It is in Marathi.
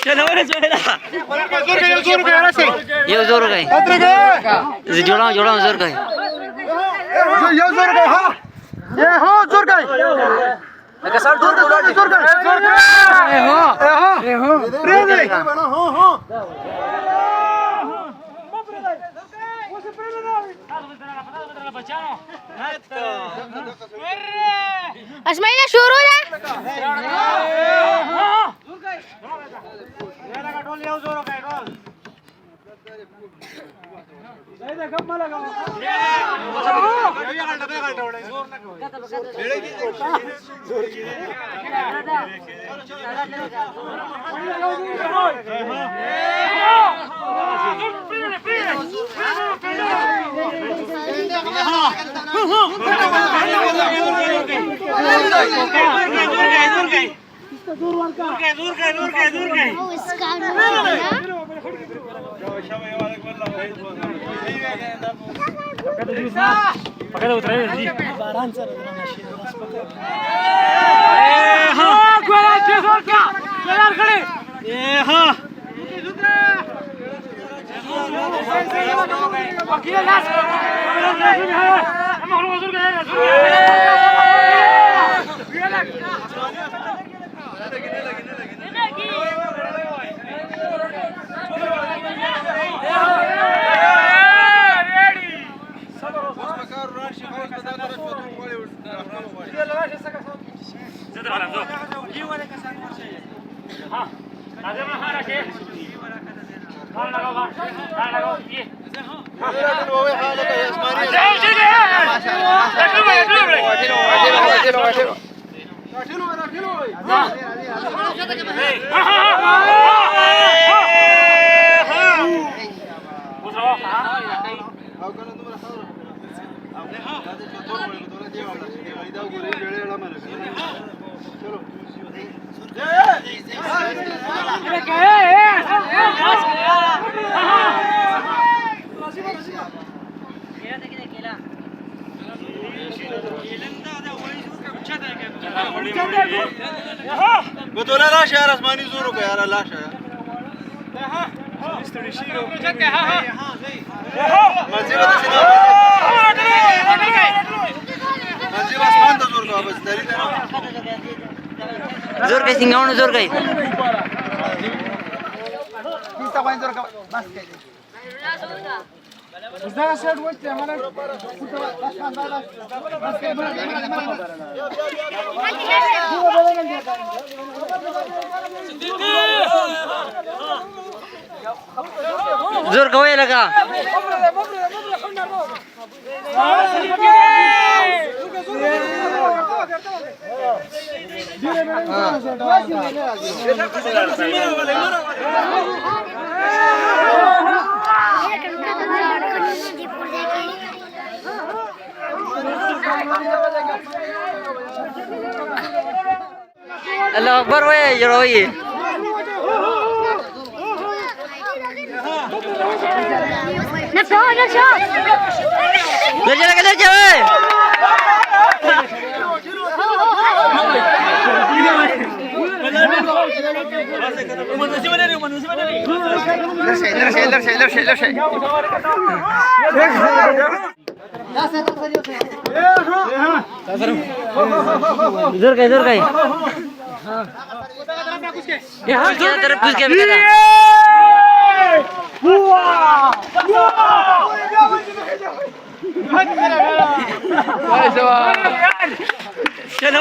चलो ये जोर गए जोड़ा जोड़ा जोर गए ये जोर गए हाँ ये हाँ जोर गए कसर जोर जोर गए ए हो प्रेम हो اسماعيل شروع ده بتقول لا شهر اسماني زورك يا لا شهر जोर गए सिंगावन जोर गए जोर कवे लगा अल्लाह अकबर वो ये रोई किधर जाए इधर का यहाँ तरफ घुस गया चलो